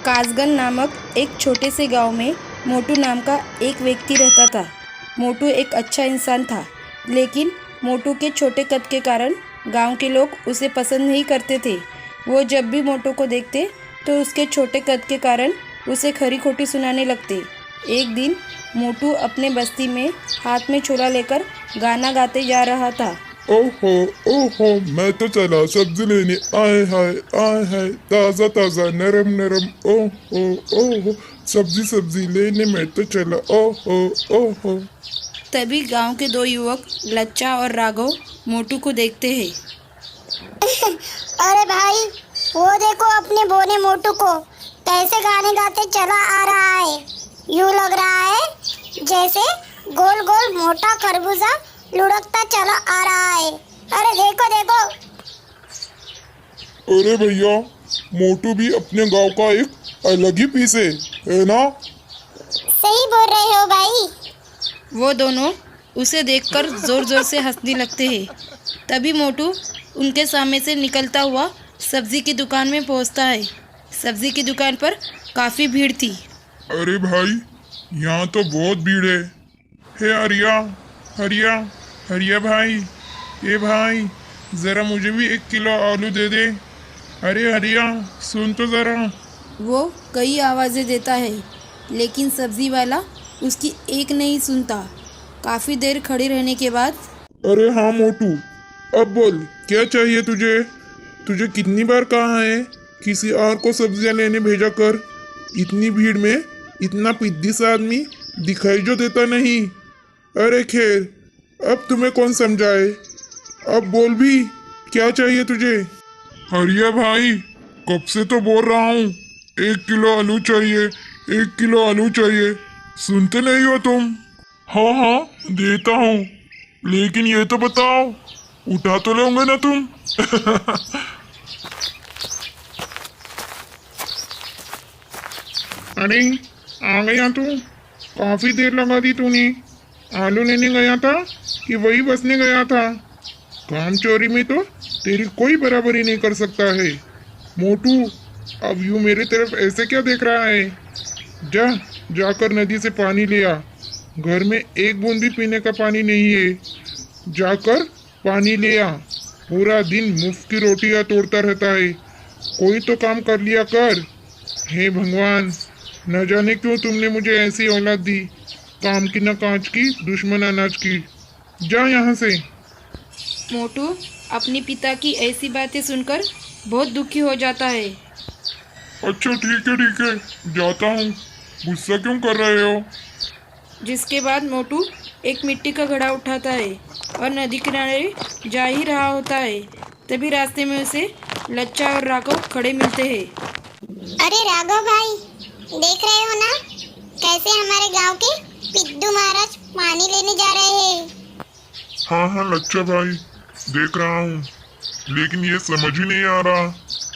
कासगन नामक एक छोटे से गांव में मोटू नाम का एक व्यक्ति रहता था। मोटू एक अच्छा इंसान था, लेकिन मोटू के छोटे कद के कारण गांव के लोग उसे पसंद नहीं करते थे। वो जब भी मोटू को देखते तो उसके छोटे कद के कारण उसे खरी खोटी सुनाने लगते। एक दिन मोटू अपने बस्ती में हाथ में छोला लेकर गाना गाते जा रहा था। ओहो ओहो, मैं तो चला सब्जी लेने। आए हाय, ताजा ताजा नरम नरम। ओहो ओहो, सब्जी सब्जी लेने मैं तो चला। ओहो ओहो। तभी गांव के दो युवक लच्चा और राघव मोटू को देखते हैं। अरे भाई, वो देखो अपने बोने मोटू को कैसे गाने गाते चला आ रहा है। यूं लग रहा है जैसे गोल गोल मोटा खरबूजा लुढ़कता चला आ रहा है। अरे देखो देखो। अरे भैया, मोटू भी अपने गांव का एक अलग ही पीस है ना? सही बोल रहे हो भाई। वो दोनों उसे देखकर जोर जोर से हंसने लगते हैं। तभी मोटू उनके सामने से निकलता हुआ सब्जी की दुकान में पहुंचता है। सब्जी की दुकान पर काफ़ी भीड़ थी। अरे भाई, यहाँ तो बहुत भीड़ है। हे हरिया हरिया हरिया भाई, ये भाई जरा मुझे भी 1 किलो आलू दे दे। अरे हरिया, सुन तो जरा। वो कई आवाज़ें देता है, लेकिन सब्जी वाला उसकी एक नहीं सुनता। काफ़ी देर खड़े रहने के बाद अरे हाँ मोटू, अब बोल क्या चाहिए तुझे? तुझे कितनी बार कहा है किसी और को सब्जियां लेने भेजा कर। इतनी भीड़ में इतना पिद्दी सा आदमी दिखाई जो देता नहीं। अरे खैर, अब तुम्हें कौन समझाए। अब बोल भी, क्या चाहिए तुझे? हरिया भाई, कब से तो बोल रहा हूँ 1 किलो आलू चाहिए, 1 किलो आलू चाहिए। सुनते नहीं हो तुम? हाँ हाँ, देता हूँ, लेकिन ये तो बताओ, उठा तो लोगे ना तुम? अरे आ गया तू? काफी देर लगा दी तूने। आलू लेने गया था कि वही बसने गया था? काम चोरी में तो तेरी कोई बराबरी नहीं कर सकता है मोटू। अब यूं मेरी तरफ ऐसे क्या देख रहा है? जा, जाकर नदी से पानी ले आ। घर में एक बूंद भी पीने का पानी नहीं है। जाकर पानी ले आ। पूरा दिन मुफ्त की रोटियां तोड़ता रहता है। कोई तो काम कर लिया कर। हे भगवान, न जाने क्यों तुमने मुझे ऐसी औलाद दी। काम की न कांच की, दुश्मन अनाज की। जा यहाँ से। मोटू अपने पिता की ऐसी बातें सुनकर बहुत दुखी हो जाता है। अच्छा ठीक है, जाता हूँ। गुस्सा क्यों कर रहे हो? जिसके बाद मोटू एक मिट्टी का घड़ा उठाता है और नदी किनारे जा ही रहा होता है। तभी रास्ते में उसे लच्चा और राघव खड़े मिलते हैं। अरे राघव भाई, देख रहे हो ना कैसे हमारे गांव के पिद्दू महाराज पानी लेने जा रहे हैं। हाँ लच्चा भाई, देख रहा हूँ, लेकिन ये समझ ही नहीं आ रहा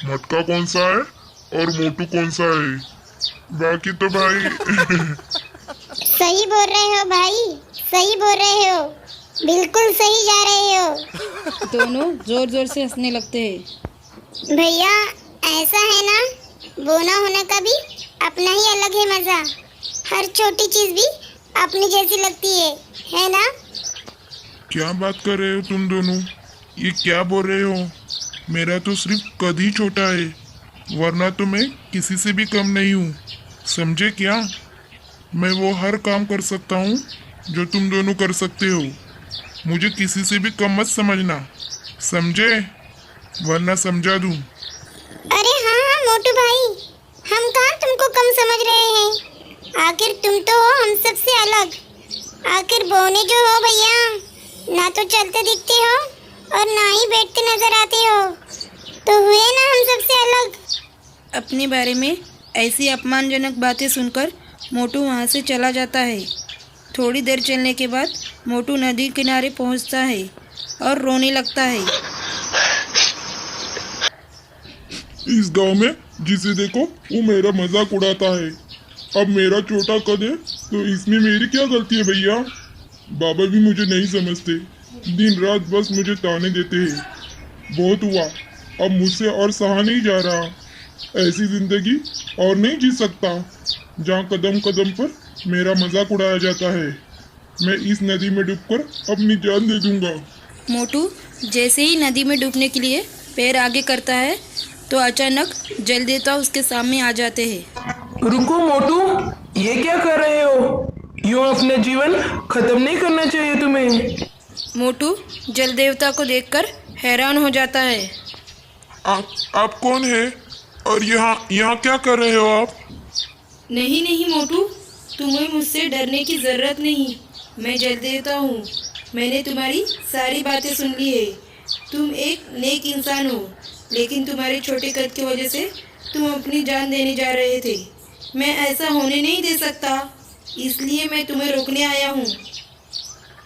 मटका कौन सा है और मोटू कौन सा है। बाकी तो भाई सही बोल रहे हो भाई, सही बोल रहे हो, बिल्कुल सही जा रहे हो। दोनों जोर जोर से हंसने लगते हैं। भैया, ऐसा है ना, बोना होने का भी अपना ही अलग है मजा। हर छोटी चीज भी अपनी जैसी लगती है ना? क्या बात कर रहे हो तुम दोनों? ये क्या बोल रहे हो? मेरा तो सिर्फ कद ही छोटा है, वरना तो मैं किसी से भी कम नहीं हूँ। समझे क्या? मैं वो हर काम कर सकता हूँ जो तुम दोनों कर सकते हो। मुझे किसी से भी कम मत समझना, समझे? वरना समझा दूँ। अरे हाँ मोटू भाई, हम कहाँ तुमको कम समझ रहे हैं। आखिर तुम तो हो हम सबसे अलग। आखिर बोने जो हो भैया, ना तो चलते दिखते हो और ना ही बैठते नजर आते हो, तो हुए ना हम सबसे अलग। अपने बारे में ऐसी अपमानजनक बातें सुनकर मोटू वहाँ से चला जाता है। थोड़ी देर चलने के बाद मोटू नदी किनारे पहुँचता है और रोने लगता है। इस गांव में जिसे देखो वो मेरा मजाक उड़ाता है। अब मेरा छोटा कद है तो इसमें मेरी क्या गलती है भैया? बाबा भी मुझे नहीं समझते, दिन रात बस मुझे ताने देते हैं। बहुत हुआ, अब मुझसे और सहा नहीं जा रहा। ऐसी जिंदगी और नहीं जी सकता जहाँ कदम कदम पर मेरा मजाक उड़ाया जाता है। मैं इस नदी में डूबकर अपनी जान दे दूंगा। मोटू जैसे ही नदी में डूबने के लिए पैर आगे करता है तो अचानक जल देवता उसके सामने आ जाते हैं। रुको मोटू, ये क्या कर रहे हो? यूं अपना जीवन खत्म नहीं करना चाहिए तुम्हें। मोटू जल देवता को देखकर हैरान हो जाता है। आप कौन है और यहाँ क्या कर रहे हो आप? नहीं नहीं मोटू, तुम्हें मुझसे डरने की जरूरत नहीं। मैं जल देवता हूँ। मैंने तुम्हारी सारी बातें सुन ली है। तुम एक नेक इंसान हो, लेकिन तुम्हारे छोटे कद की वजह से तुम अपनी जान देने जा रहे थे। मैं ऐसा होने नहीं दे सकता, इसलिए मैं तुम्हें रोकने आया हूँ।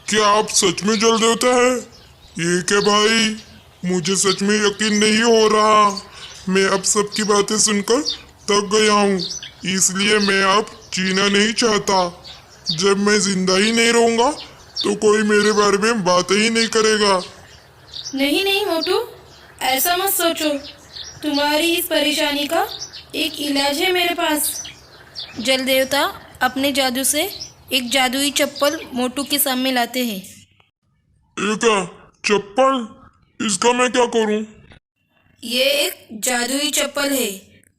क्या आप सच में जल देवता है? ये क्या भाई, मुझे सच में यकीन नहीं हो रहा। मैं अब सबकी बातें सुनकर थक गया हूँ, इसलिए मैं अब जीना नहीं चाहता। जब मैं जिंदा ही नहीं रहूंगा तो कोई मेरे बारे में बातें ही नहीं करेगा। नहीं नहीं मोटू, ऐसा मत सोचो। तुम्हारी इस परेशानी का एक इलाज है मेरे पास। जल देवता अपने जादू से एक जादुई चप्पल मोटू के सामने लाते हैं। ये क्या चप्पल? इसका मैं क्या करूं? ये एक जादुई चप्पल है।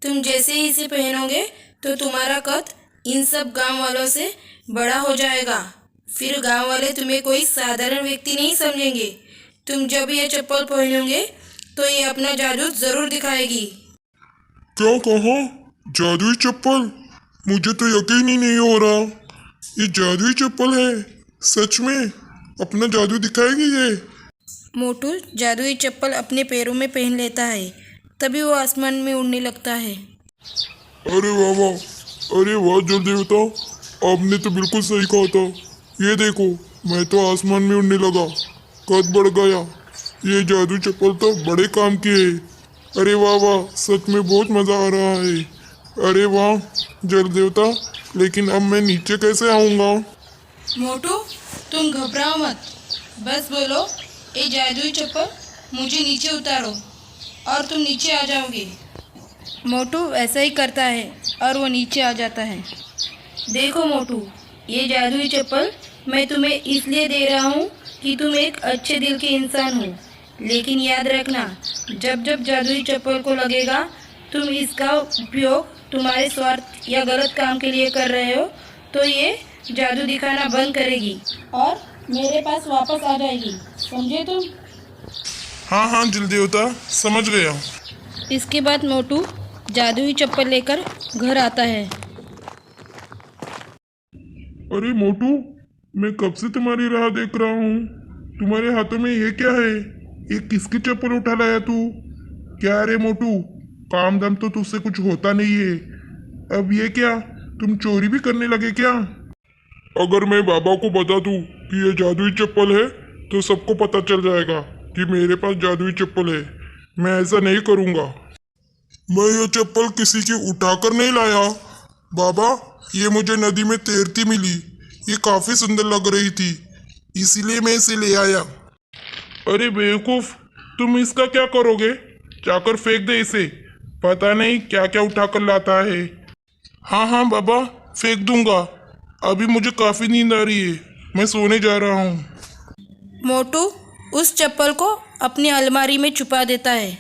तुम जैसे ही इसे पहनोगे तो तुम्हारा कद इन सब गांव वालों से बड़ा हो जाएगा। फिर गांव वाले तुम्हें कोई साधारण व्यक्ति नहीं समझेंगे। तुम जब ये चप्पल पहनोगे तो ये अपना जादू जरूर दिखाएगी। क्या कहा? जादुई चप्पल? मुझे तो यकीन ही नहीं हो रहा। ये जादुई चप्पल है? सच में अपना जादू दिखाएगी ये? मोटू जादुई चप्पल अपने पैरों में पहन लेता है, तभी वो आसमान में उड़ने लगता है। अरे वाह वाह, अरे वाह जल देवता, आपने तो बिल्कुल सही कहा था। ये देखो, मैं तो आसमान में उड़ने लगा, कद बढ़ गया। ये जादू चप्पल तो बड़े काम की है। अरे वाह वाह, सच में बहुत मज़ा आ रहा है। अरे वाह जल देवता, लेकिन अब मैं नीचे कैसे आऊँगा? मोटू तुम घबराओ मत, बस बोलो ये जादुई चप्पल मुझे नीचे उतारो और तुम नीचे आ जाओगे। मोटू ऐसा ही करता है और वो नीचे आ जाता है। देखो मोटू, ये जादुई चप्पल मैं तुम्हें इसलिए दे रहा हूँ कि तुम एक अच्छे दिल के इंसान हो, लेकिन याद रखना जब जब जादुई चप्पल को लगेगा तुम इसका उपयोग तुम्हारे स्वार्थ या गलत काम के लिए कर रहे हो तो ये जादू दिखाना बंद करेगी और मेरे पास वापस आ जाएगी। समझे तुम? हाँ जल देवता, समझ गया। इसके बाद मोटू जादुई चप्पल लेकर घर आता है। अरे मोटू, मैं कब से तुम्हारी राह देख रहा हूँ। तुम्हारे हाथों में ये क्या है? ये किसकी चप्पल उठा लाया तू? क्या रे मोटू, काम दाम तो तुझसे कुछ होता नहीं है। अब ये क्या, तुम चोरी भी करने लगे क्या? अगर मैं बाबा को बता दूं कि ये जादुई चप्पल है तो सबको पता चल जाएगा कि मेरे पास जादुई चप्पल है। मैं ऐसा नहीं करूँगा। मैं ये चप्पल किसी की उठाकर नहीं लाया बाबा, ये मुझे नदी में तैरती मिली। ये काफ़ी सुंदर लग रही थी, इसीलिए मैं इसे ले आया। अरे बेवकूफ़, तुम इसका क्या करोगे? जाकर फेंक दे इसे, पता नहीं क्या क्या उठाकर लाता है। हाँ बाबा, फेंक दूंगा। अभी मुझे काफ़ी नींद आ रही है, मैं सोने जा रहा हूँ। मोटू उस चप्पल को अपनी अलमारी में छुपा देता है।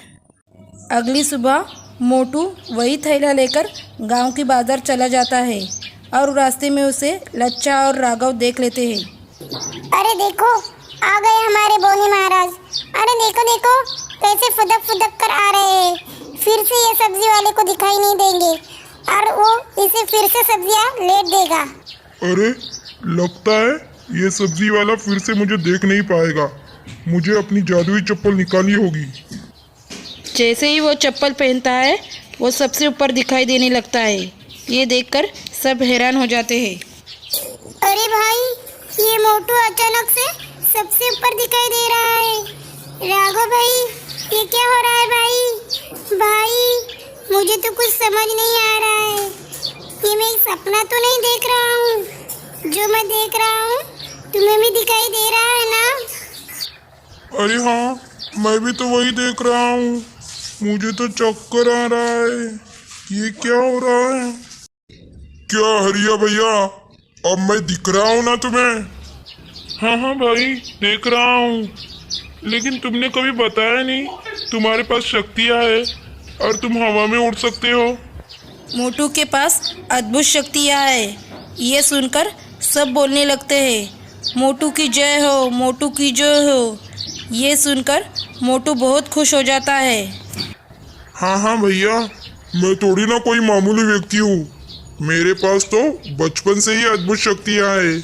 अगली सुबह मोटू वही थैला लेकर गांव की बाजार चला जाता है और रास्ते में उसे लच्छा और राघव देख लेते हैं। अरे देखो, आ गए हमारे बोनी महाराज। अरे देखो देखो कैसे फुदक फुदक कर आ रहे हैं। फिर से ये सब्जी वाले को दिखाई नहीं देंगे और वो इसे फिर से सब्जियां लेट देगा। अरे लगता है ये सब्जी वाला फिर से मुझे देख नहीं पाएगा। मुझे अपनी जादुई चप्पल निकालनी होगी। जैसे ही वो चप्पल पहनता है वो सबसे ऊपर दिखाई देने लगता है। ये देखकर सब हैरान हो जाते हैं। अरे भाई, ये मोटू अचानक से सबसे ऊपर दिखाई दे रहा है। राघव भाई, ये क्या हो रहा है भाई? भाई मुझे तो कुछ समझ नहीं आ रहा है। ये मैं एक सपना तो नहीं देख रहा हूँ? जो मैं देख रहा हूँ तुम्हें भी दिखाई दे रहा है ना? अरे हाँ, मैं भी तो वही देख रहा हूँ। मुझे तो चक्कर आ रहा है। ये क्या हो रहा है? क्या हरिया भैया, अब मैं दिख रहा हूँ ना तुम्हें? हाँ हाँ भाई, देख रहा हूँ, लेकिन तुमने कभी बताया नहीं तुम्हारे पास शक्तियाँ है और तुम हवा में उड़ सकते हो। मोटू के पास अद्भुत शक्तियाँ है, ये सुनकर सब बोलने लगते हैं मोटू की जय हो, मोटू की जय हो। ये सुनकर मोटू बहुत खुश हो जाता है। हाँ हाँ भैया, मैं थोड़ी ना कोई मामूली व्यक्ति हूँ, मेरे पास तो बचपन से ही अद्भुत शक्तियाँ हैं।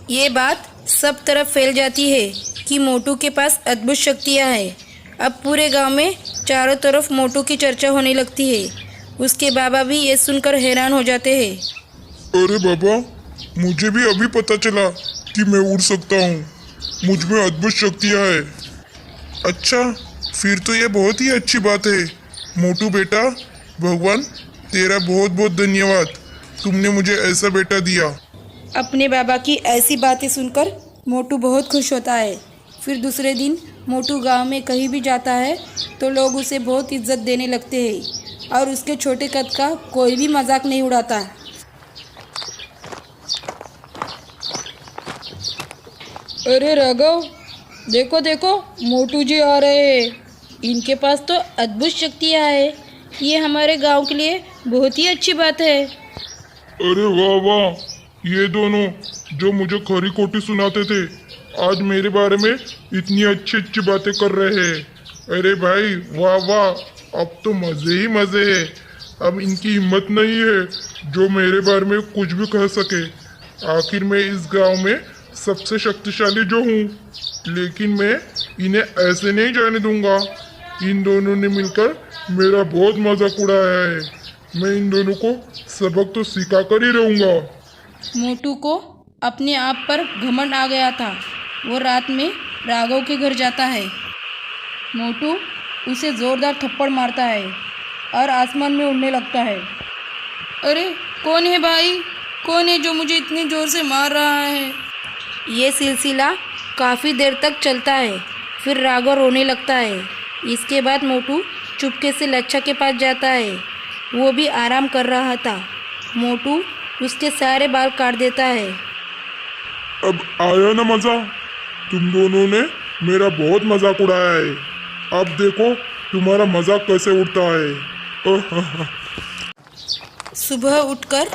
ये बात सब तरफ फैल जाती है कि मोटू के पास अद्भुत शक्तियाँ हैं। अब पूरे गांव में चारों तरफ मोटू की चर्चा होने लगती है। उसके बाबा भी ये सुनकर हैरान हो जाते हैं। अरे बाबा, मुझे भी अभी पता चला कि मैं उड़ सकता हूँ, मुझ में अद्भुत शक्तियाँ हैं। अच्छा, फिर तो ये बहुत ही अच्छी बात है। मोटू बेटा, भगवान तेरा बहुत बहुत धन्यवाद, तुमने मुझे ऐसा बेटा दिया। अपने बाबा की ऐसी बातें सुनकर मोटू बहुत खुश होता है। फिर दूसरे दिन मोटू गांव में कहीं भी जाता है तो लोग उसे बहुत इज्जत देने लगते हैं और उसके छोटे कद का कोई भी मजाक नहीं उड़ाता। अरे राघव, देखो देखो, मोटू जी आ रहे हैं। इनके पास तो अद्भुत शक्तियाँ है, ये हमारे गांव के लिए बहुत ही अच्छी बात है। अरे वाह वाह, ये दोनों जो मुझे खरी खोटी सुनाते थे आज मेरे बारे में इतनी अच्छी अच्छी बातें कर रहे हैं। अरे भाई वाह वाह, अब तो मजे ही मजे है। अब इनकी हिम्मत नहीं है जो मेरे बारे में कुछ भी कह सके। आखिर मैं इस गांव में सबसे शक्तिशाली जो हूँ, लेकिन मैं इन्हें ऐसे नहीं जाने दूंगा। इन दोनों ने मिलकर मेरा बहुत मजाक उड़ाया है, मैं इन दोनों को सबक तो सिखा कर ही रहूंगा। मोटू को अपने आप पर घमंड आ गया था। वो रात में राघव के घर जाता है। मोटू उसे ज़ोरदार थप्पड़ मारता है और आसमान में उड़ने लगता है। अरे कौन है भाई, कौन है जो मुझे इतनी ज़ोर से मार रहा है? ये सिलसिला काफ़ी देर तक चलता है। फिर राघव रोने लगता है। इसके बाद मोटू चुपके से लच्छा के पास जाता है। वो भी आराम कर रहा था। मोटू उसके सारे बाल काट देता है। अब आया ना मजा, तुम दोनों ने मेरा बहुत मजाक उड़ाया है। अब देखो तुम्हारा मजाक कैसे उड़ता है। सुबह उठकर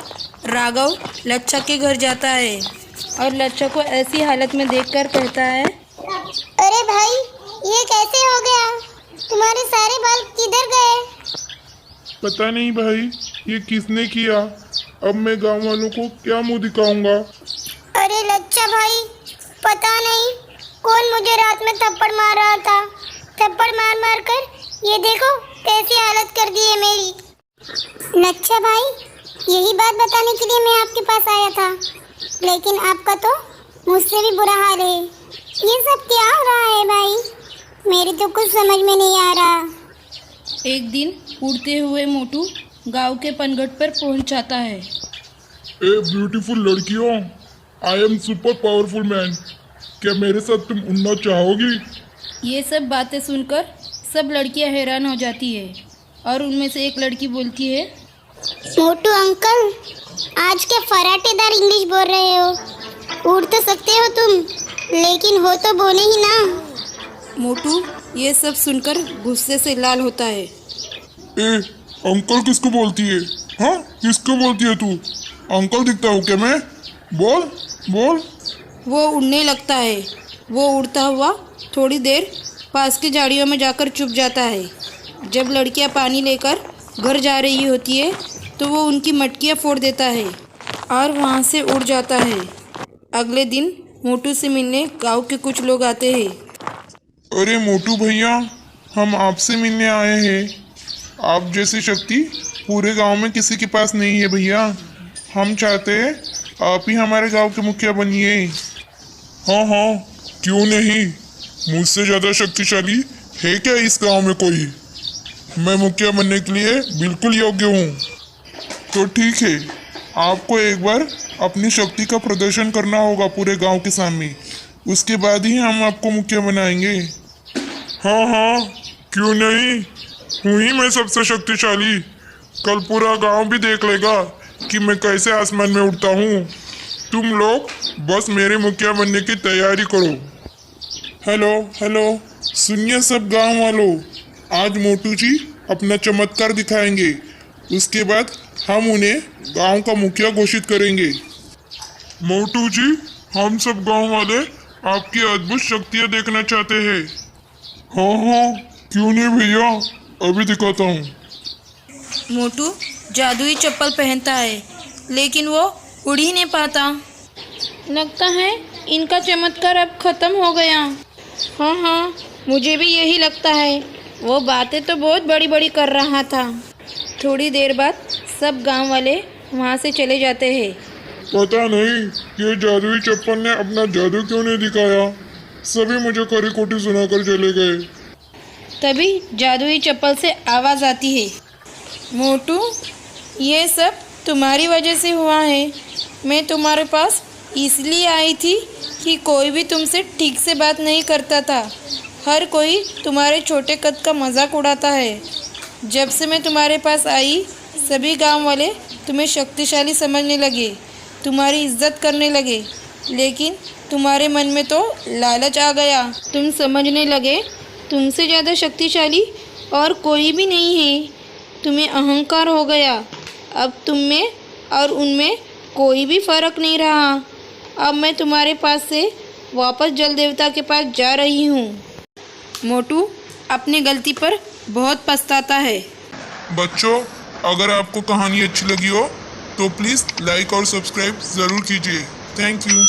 राघव लच्छा के घर जाता है और लच्छा को ऐसी हालत में देखकर कहता है, अरे भाई, ये कैसे हो गया? तुम्हारे सारे बाल किधर गए? पता नहीं भाई, ये किसने किया। अब मैं गांव वालों को क्या मुंह दिखाऊंगा। अरे लच्छा भाई, पता नहीं कौन मुझे रात में थप्पड़ मार रहा था। थप्पड़ मार मार कर ये देखो कैसी हालत कर दी है मेरी। लच्छा भाई, यही बात बताने के लिए मैं आपके पास आया था, लेकिन आपका तो मुझसे भी बुरा हाल है। ये सब क्या हो रहा है भाई? मेरी तो कुछ समझ में नहीं आ रहा। एक दिन उड़ते हुए मोटू गांव के पनघट पर पहुंच जाता है। ए ब्यूटीफुल लड़कियों, I am super powerful man, क्या मेरे साथ तुम उड़ना चाहोगी? ये सब बातें सुनकर सब लड़कियां हैरान हो जाती है और उनमें से एक लड़की बोलती है, मोटू अंकल, आज क्या फराटेदार इंग्लिश बोल रहे हो? उड़ तो सकते हो तुम, लेकिन हो तो बोले ही ना। मोटू ये सब सुनकर गुस्से से लाल होता है। ए अंकल किसको बोलती है? हाँ, किसको बोलती है तू? अंकल दिखता हूँ क्या मैं? बोल बोल। वो उड़ने लगता है। वो उड़ता हुआ थोड़ी देर पास की झाड़ियों में जाकर छुप जाता है। जब लड़कियां पानी लेकर घर जा रही होती है तो वो उनकी मटकियां फोड़ देता है और वहाँ से उड़ जाता है। अगले दिन मोटू से मिलने गांव के कुछ लोग आते हैं। अरे मोटू भैया, हम आपसे मिलने आए हैं। आप जैसी शक्ति पूरे गांव में किसी के पास नहीं है भैया। हम चाहते हैं आप ही हमारे गांव के मुखिया बनिए। हाँ हाँ, क्यों नहीं, मुझसे ज़्यादा शक्तिशाली है क्या इस गांव में कोई? मैं मुखिया बनने के लिए बिल्कुल योग्य हूँ। तो ठीक है, आपको एक बार अपनी शक्ति का प्रदर्शन करना होगा पूरे गांव के सामने, उसके बाद ही हम आपको मुखिया बनाएंगे। हाँ हाँ, क्यों नहीं, हूँ ही मैं सबसे शक्तिशाली। कल पूरा गांव भी देख लेगा कि मैं कैसे आसमान में उड़ता हूँ। तुम लोग बस मेरे मुखिया बनने की तैयारी करो। हेलो हेलो, सुनिए सब गांव वालों, आज मोटू जी अपना चमत्कार दिखाएंगे। उसके बाद हम उन्हें गांव का मुखिया घोषित करेंगे। मोटू जी, हम सब गांव वाले आपकी अद्भुत शक्तियां देखना चाहते हैं। हाँ हाँ, क्यों नहीं भैया, अभी दिखाता हूँ। मोटू जादुई चप्पल पहनता है, लेकिन वो उड़ ही नहीं पाता। लगता है इनका चमत्कार अब खत्म हो गया। हाँ हाँ, मुझे भी यही लगता है। वो बातें तो बहुत बड़ी बड़ी कर रहा था। थोड़ी देर बाद सब गांव वाले वहाँ से चले जाते हैं। पता नहीं ये जादुई चप्पल ने अपना जादू क्यों नहीं दिखाया। सभी मुझे करी कोटी सुनाकर चले गए। तभी जादुई चप्पल से आवाज़ आती है, मोटू ये सब तुम्हारी वजह से हुआ है। मैं तुम्हारे पास इसलिए आई थी कि कोई भी तुमसे ठीक से बात नहीं करता था। हर कोई तुम्हारे छोटे कद का मजाक उड़ाता है। जब से मैं तुम्हारे पास आई, सभी गांव वाले तुम्हें शक्तिशाली समझने लगे, तुम्हारी इज्जत करने लगे। लेकिन तुम्हारे मन में तो लालच आ गया। तुम समझने लगे तुमसे ज़्यादा शक्तिशाली और कोई भी नहीं है। तुम्हें अहंकार हो गया। अब तुम में और उनमें कोई भी फर्क नहीं रहा। अब मैं तुम्हारे पास से वापस जल देवता के पास जा रही हूँ। मोटू अपनी गलती पर बहुत पछताता है। बच्चों, अगर आपको कहानी अच्छी लगी हो तो प्लीज़ लाइक और सब्सक्राइब ज़रूर कीजिए। Thank you.